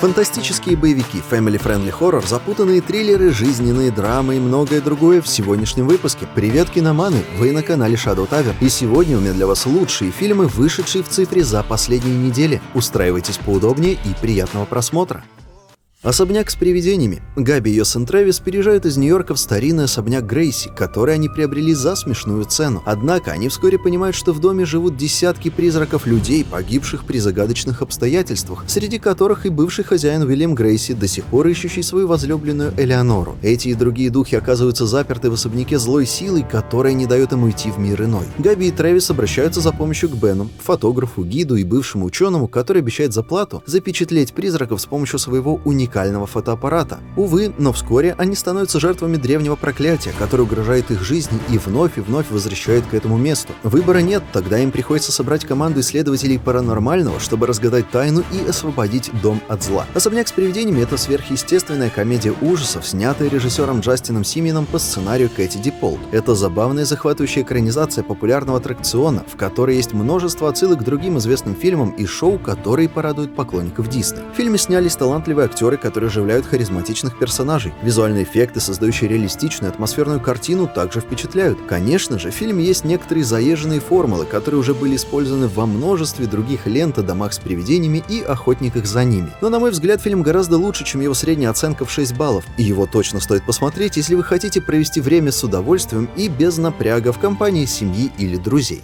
Фантастические боевики, family-friendly хоррор, запутанные триллеры, жизненные драмы и многое другое в сегодняшнем выпуске. Привет, киноманы! Вы на канале Shadow Tavern. И сегодня у меня для вас лучшие фильмы, вышедшие в цифре за последние недели. Устраивайтесь поудобнее и приятного просмотра. Особняк с привидениями. Габи и ее сын Трэвис переезжают из Нью-Йорка в старинный особняк Грейси, который они приобрели за смешную цену. Однако они вскоре понимают, что в доме живут десятки призраков людей, погибших при загадочных обстоятельствах, среди которых и бывший хозяин Уильям Грейси, до сих пор ищущий свою возлюбленную Элеонору. Эти и другие духи оказываются заперты в особняке злой силой, которая не дает им уйти в мир иной. Габи и Трэвис обращаются за помощью к Бену, фотографу, гиду и бывшему ученому, который обещает за плату запечатлеть призраков с помощью своего уникального фотоаппарата. Увы, но вскоре они становятся жертвами древнего проклятия, которое угрожает их жизни и вновь возвращает к этому месту. Выбора нет, тогда им приходится собрать команду исследователей паранормального, чтобы разгадать тайну и освободить дом от зла. «Особняк с привидениями» — это сверхъестественная комедия ужасов, снятая режиссером Джастином Симином по сценарию Кэти Диполт. Это забавная захватывающая экранизация популярного аттракциона, в которой есть множество отсылок к другим известным фильмам и шоу, которые порадуют поклонников Дисней. В фильме снялись талантливые актеры, которые оживляют харизматичных персонажей. Визуальные эффекты, создающие реалистичную атмосферную картину, также впечатляют. Конечно же, в фильме есть некоторые заезженные формулы, которые уже были использованы во множестве других лент о домах с привидениями и охотниках за ними. Но, на мой взгляд, фильм гораздо лучше, чем его средняя оценка в 6 баллов, и его точно стоит посмотреть, если вы хотите провести время с удовольствием и без напряга в компании семьи или друзей.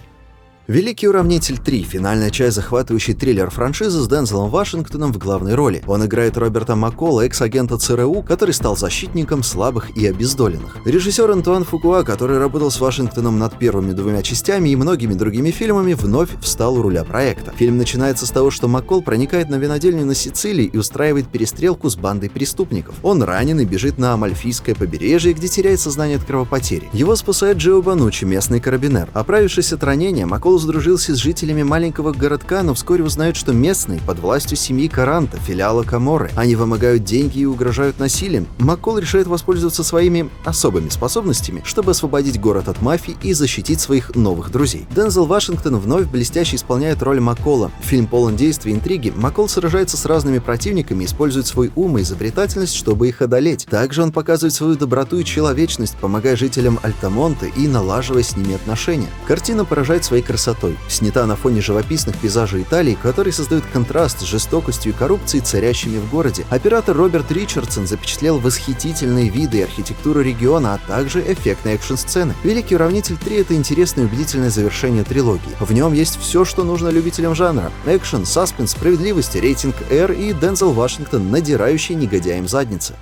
«Великий уравнитель 3» — финальная часть захватывающей триллер франшизы с Дензелом Вашингтоном в главной роли. Он играет Роберта Маккола, экс-агента ЦРУ, который стал защитником слабых и обездоленных. Режиссер Антуан Фукуа, который работал с Вашингтоном над первыми 2 частями и многими другими фильмами, вновь встал у руля проекта. Фильм начинается с того, что Маккол проникает на винодельню на Сицилии и устраивает перестрелку с бандой преступников. Он ранен и бежит на Амальфийское побережье, где теряет сознание от кровопотери. Его спасает Джио Бануччи, местный карабинер. Оправившись от ранения, Маккол сдружился с жителями маленького городка, но вскоре узнают, что местные под властью семьи Каранта, филиала Каморры. Они вымогают деньги и угрожают насилием. Маккол решает воспользоваться своими особыми способностями, чтобы освободить город от мафии и защитить своих новых друзей. Дензел Вашингтон вновь блестяще исполняет роль Маккола. Фильм полон действий и интриги. Маккол сражается с разными противниками и использует свой ум и изобретательность, чтобы их одолеть. Также он показывает свою доброту и человечность, помогая жителям Альтамонте и налаживая с ними отношения. Картина поражает своей красотой. Снята на фоне живописных пейзажей Италии, которые создают контраст с жестокостью и коррупцией, царящими в городе. Оператор Роберт Ричардсон запечатлел восхитительные виды и архитектуру региона, а также эффектные экшн-сцены. «Великий уравнитель 3» — это интересное и убедительное завершение трилогии. В нем есть все, что нужно любителям жанра: экшен, саспенс, справедливость, рейтинг R и Дензел Вашингтон, надирающий негодяям задницы.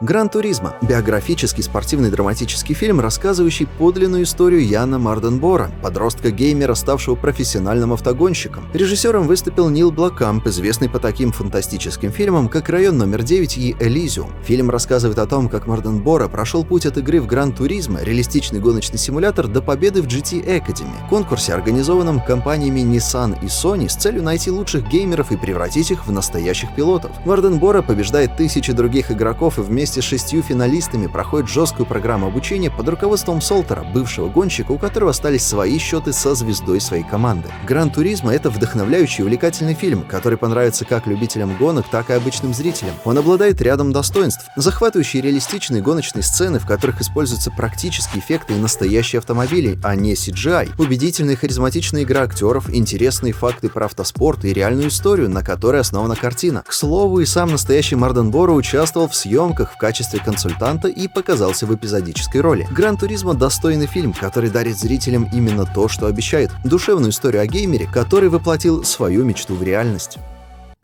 «Гран Туризмо» — биографический спортивный драматический фильм, рассказывающий подлинную историю Яна Марденбора, подростка-геймера, ставшего профессиональным автогонщиком. Режиссером выступил Нил Блокамп, известный по таким фантастическим фильмам, как «Район номер 9» и «Элизиум». Фильм рассказывает о том, как Марденбора прошел путь от игры в «Гран Туризмо», реалистичный гоночный симулятор, до победы в GT Academy, конкурсе, организованном компаниями Nissan и Sony с целью найти лучших геймеров и превратить их в настоящих пилотов. Марденбора побеждает тысячи других игроков и вместе с 6 финалистами проходит жесткую программу обучения под руководством Солтера, бывшего гонщика, у которого остались свои счеты со звездой своей команды. «Гран Туризмо» — это вдохновляющий и увлекательный фильм, который понравится как любителям гонок, так и обычным зрителям. Он обладает рядом достоинств: захватывающие реалистичные гоночные сцены, в которых используются практические эффекты и настоящие автомобили, а не CGI, убедительная и харизматичная игра актеров, интересные факты про автоспорт и реальную историю, на которой основана картина. К слову, и сам настоящий Марденбора участвовал в съемках в качестве консультанта и показался в эпизодической роли. «Гран Туризмо» — достойный фильм, который дарит зрителям именно то, что обещает: душевную историю о геймере, который воплотил свою мечту в реальность.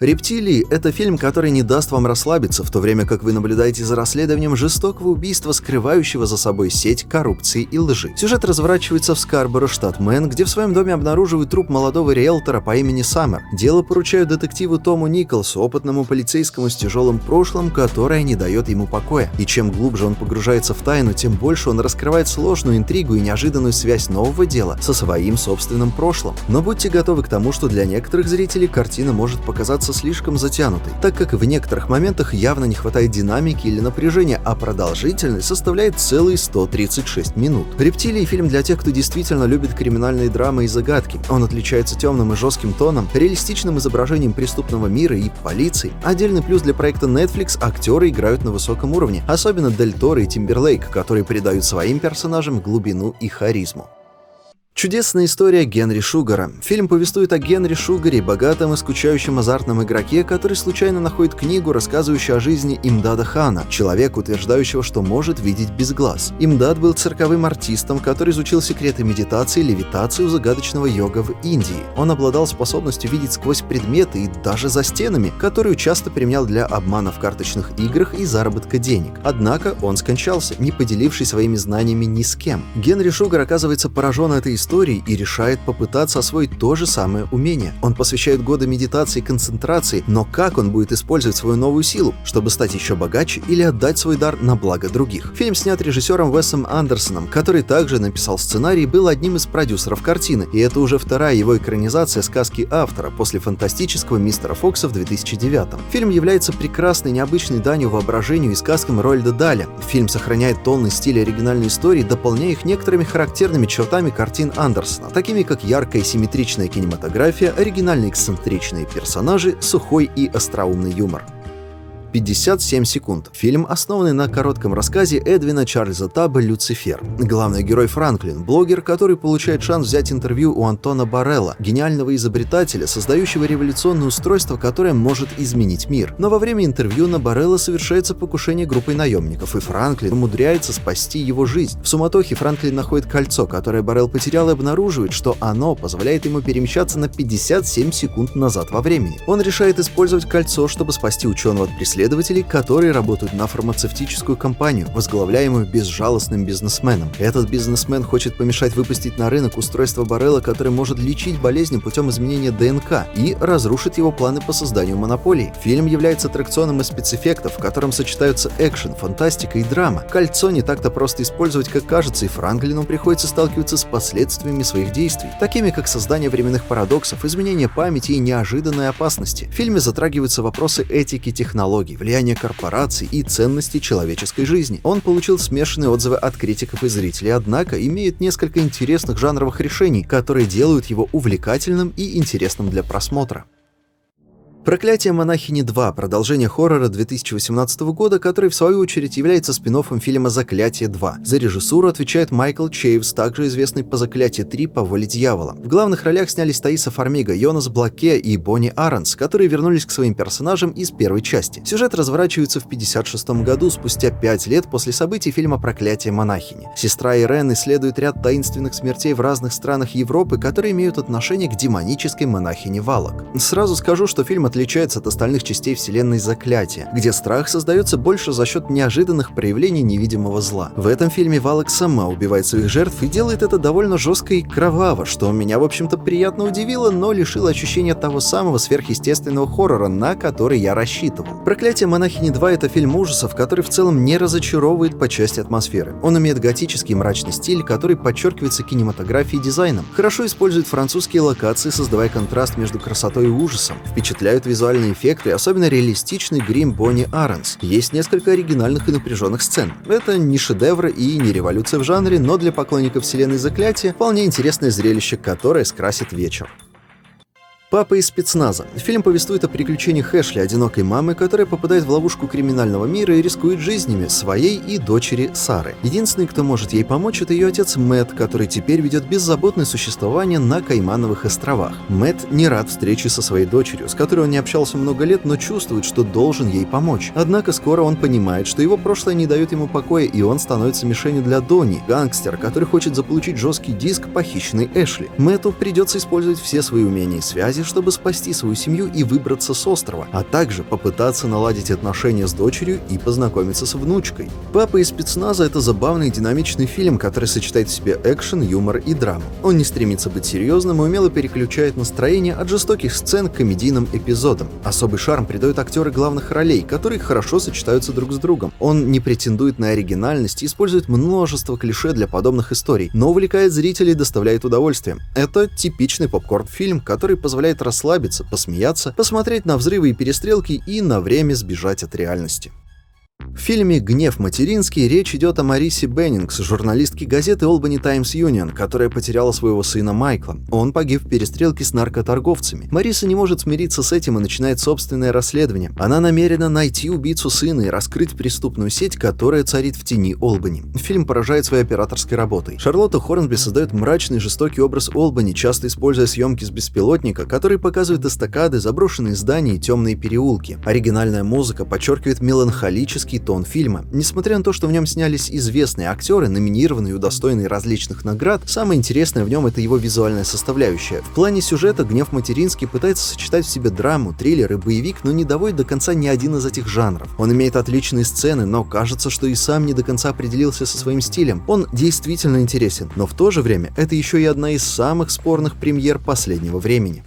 «Рептилии» — это фильм, который не даст вам расслабиться, в то время как вы наблюдаете за расследованием жестокого убийства, скрывающего за собой сеть коррупции и лжи. Сюжет разворачивается в Скарборо, штат Мэн, где в своем доме обнаруживают труп молодого риэлтора по имени Саммер. Дело поручают детективу Тому Николсу, опытному полицейскому с тяжелым прошлым, которое не дает ему покоя. И чем глубже он погружается в тайну, тем больше он раскрывает сложную интригу и неожиданную связь нового дела со своим собственным прошлым. Но будьте готовы к тому, что для некоторых зрителей картина может показаться кажется слишком затянутой, так как в некоторых моментах явно не хватает динамики или напряжения, а продолжительность составляет целые 136 минут. «Рептилии» — фильм для тех, кто действительно любит криминальные драмы и загадки. Он отличается темным и жестким тоном, реалистичным изображением преступного мира и полиции. Отдельный плюс для проекта Netflix — актеры играют на высоком уровне, особенно Дель Торо и Тимберлейк, которые придают своим персонажам глубину и харизму. Чудесная история Генри Шугара. Фильм повествует о Генри Шугаре, богатом и скучающем азартном игроке, который случайно находит книгу, рассказывающую о жизни Имдада Хана, человека, утверждающего, что может видеть без глаз. Имдад был цирковым артистом, который изучил секреты медитации и левитации у загадочного йога в Индии. Он обладал способностью видеть сквозь предметы и даже за стенами, которую часто применял для обмана в карточных играх и заработка денег. Однако он скончался, не поделившись своими знаниями ни с кем. Генри Шугар оказывается поражен этой историей и решает попытаться освоить то же самое умение. Он посвящает годы медитации и концентрации, но как он будет использовать свою новую силу, чтобы стать еще богаче или отдать свой дар на благо других? Фильм снят режиссером Уэсом Андерсоном, который также написал сценарий и был одним из продюсеров картины, и это уже вторая его экранизация сказки автора после фантастического «Мистера Фокса» в 2009. Фильм является прекрасной, необычной данью воображению и сказкам Роальда Даля. Фильм сохраняет тон и стиль оригинальной истории, дополняя их некоторыми характерными чертами картин Андерсона, такими как яркая симметричная кинематография, оригинальные эксцентричные персонажи, сухой и остроумный юмор. 57 секунд. Фильм, основанный на коротком рассказе Эдвина Чарльза Табба «Люцифер». Главный герой Франклин — блогер, который получает шанс взять интервью у Антона Барелла, гениального изобретателя, создающего революционное устройство, которое может изменить мир. Но во время интервью на Барелла совершается покушение группой наемников, и Франклин умудряется спасти его жизнь. В суматохе Франклин находит кольцо, которое Барелл потерял, и обнаруживает, что оно позволяет ему перемещаться на 57 секунд назад во времени. Он решает использовать кольцо, чтобы спасти ученого от преследователей, которые работают на фармацевтическую компанию, возглавляемую безжалостным бизнесменом. Этот бизнесмен хочет помешать выпустить на рынок устройство Барелла, которое может лечить болезни путем изменения ДНК, и разрушит его планы по созданию монополии. Фильм является аттракционом из спецэффектов, в котором сочетаются экшен, фантастика и драма. Кольцо не так-то просто использовать, как кажется, и Франклину приходится сталкиваться с последствиями своих действий, такими как создание временных парадоксов, изменение памяти и неожиданные опасности. В фильме затрагиваются вопросы этики технологий, влияние корпораций и ценности человеческой жизни. Он получил смешанные отзывы от критиков и зрителей, однако имеет несколько интересных жанровых решений, которые делают его увлекательным и интересным для просмотра. «Проклятие монахини 2» — продолжение хоррора 2018 года, который в свою очередь является спин-оффом фильма «Заклятие 2». За режиссуру отвечает Майкл Чейвс, также известный по «Заклятие 3. По воле дьявола». В главных ролях снялись Таиса Фармига, Йонас Блаке и Бонни Аронс, которые вернулись к своим персонажам из первой части. Сюжет разворачивается в 1956 году, спустя 5 лет после событий фильма «Проклятие монахини». Сестра Ирен исследует ряд таинственных смертей в разных странах Европы, которые имеют отношение к демонической монахине Валак. Сразу скажу, что фильм отличается от остальных частей вселенной «Заклятия», где страх создается больше за счет неожиданных проявлений невидимого зла. В этом фильме Валак сама убивает своих жертв и делает это довольно жестко и кроваво, что меня, в общем-то, приятно удивило, но лишило ощущения того самого сверхъестественного хоррора, на который я рассчитывал. «Проклятие монахини 2» — это фильм ужасов, который в целом не разочаровывает по части атмосферы. Он имеет готический мрачный стиль, который подчеркивается кинематографией и дизайном. Хорошо использует французские локации, создавая контраст между красотой и ужасом. Впечатляют визуальные эффекты, особенно реалистичный грим Бонни Аронс. Есть несколько оригинальных и напряженных сцен. Это не шедевр и не революция в жанре, но для поклонников вселенной «Заклятия» вполне интересное зрелище, которое скрасит вечер. «Папа из спецназа». Фильм повествует о приключениях Эшли, одинокой мамы, которая попадает в ловушку криминального мира и рискует жизнями своей и дочери Сары. Единственный, кто может ей помочь, это ее отец Мэтт, который теперь ведет беззаботное существование на Каймановых островах. Мэтт не рад встрече со своей дочерью, с которой он не общался много лет, но чувствует, что должен ей помочь. Однако скоро он понимает, что его прошлое не дает ему покоя, и он становится мишенью для Донни, гангстера, который хочет заполучить жесткий диск, похищенный Эшли. Мэтту придется использовать все свои умения и связи, чтобы спасти свою семью и выбраться с острова, а также попытаться наладить отношения с дочерью и познакомиться с внучкой. «Папа из спецназа» — это забавный и динамичный фильм, который сочетает в себе экшен, юмор и драму. Он не стремится быть серьезным и умело переключает настроение от жестоких сцен к комедийным эпизодам. Особый шарм придают актеры главных ролей, которые хорошо сочетаются друг с другом. Он не претендует на оригинальность и использует множество клише для подобных историй, но увлекает зрителей и доставляет удовольствие. Это типичный попкорн-фильм, который позволяет позволяет расслабиться, посмеяться, посмотреть на взрывы и перестрелки и на время сбежать от реальности. В фильме «Гнев материнский» речь идет о Марисе Беннингс, журналистке газеты Albany Times Union, которая потеряла своего сына Майкла. Он погиб в перестрелке с наркоторговцами. Мариса не может смириться с этим и начинает собственное расследование. Она намерена найти убийцу сына и раскрыть преступную сеть, которая царит в тени Олбани. Фильм поражает своей операторской работой. Шарлотта Хорнби создает мрачный и жестокий образ Олбани, часто используя съемки с беспилотника, которые показывают эстакады, заброшенные здания и темные переулки. Оригинальная музыка подчеркивает меланхолический тон фильма. Несмотря на то, что в нем снялись известные актеры, номинированные и удостоенные различных наград, самое интересное в нем — это его визуальная составляющая. В плане сюжета «Гнев материнский» пытается сочетать в себе драму, триллер и боевик, но не доводит до конца ни один из этих жанров. Он имеет отличные сцены, но кажется, что и сам не до конца определился со своим стилем. Он действительно интересен, но в то же время это еще и одна из самых спорных премьер последнего времени.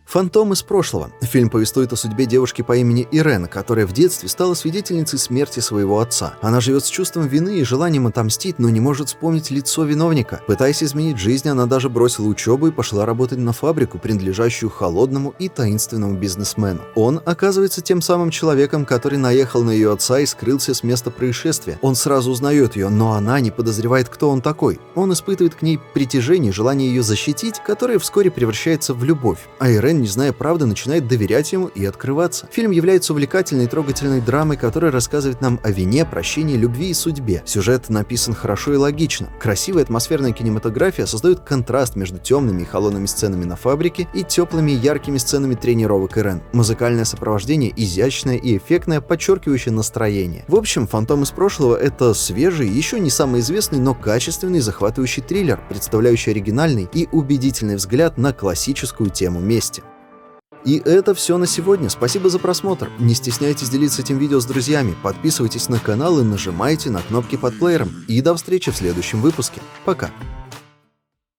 «Фантом из прошлого». Фильм повествует о судьбе девушки по имени Ирен, которая в детстве стала свидетельницей смерти своего отца. Она живет с чувством вины и желанием отомстить, но не может вспомнить лицо виновника. Пытаясь изменить жизнь, она даже бросила учебу и пошла работать на фабрику, принадлежащую холодному и таинственному бизнесмену. Он оказывается тем самым человеком, который наехал на ее отца и скрылся с места происшествия. Он сразу узнает ее, но она не подозревает, кто он такой. Он испытывает к ней притяжение, желание ее защитить, которое вскоре превращается в любовь. А Ирен, не зная правды, начинает доверять ему и открываться. Фильм является увлекательной и трогательной драмой, которая рассказывает нам о вине, прощении, любви и судьбе. Сюжет написан хорошо и логично. Красивая атмосферная кинематография создает контраст между темными и холодными сценами на фабрике и теплыми и яркими сценами тренировок Ирен. Музыкальное сопровождение изящное и эффектное, подчеркивающее настроение. В общем, «Фантом из прошлого» — это свежий, еще не самый известный, но качественный, захватывающий триллер, представляющий оригинальный и убедительный взгляд на классическую тему мести. И это все на сегодня. Спасибо за просмотр. Не стесняйтесь делиться этим видео с друзьями, подписывайтесь на канал и нажимайте на кнопки под плеером. И до встречи в следующем выпуске. Пока.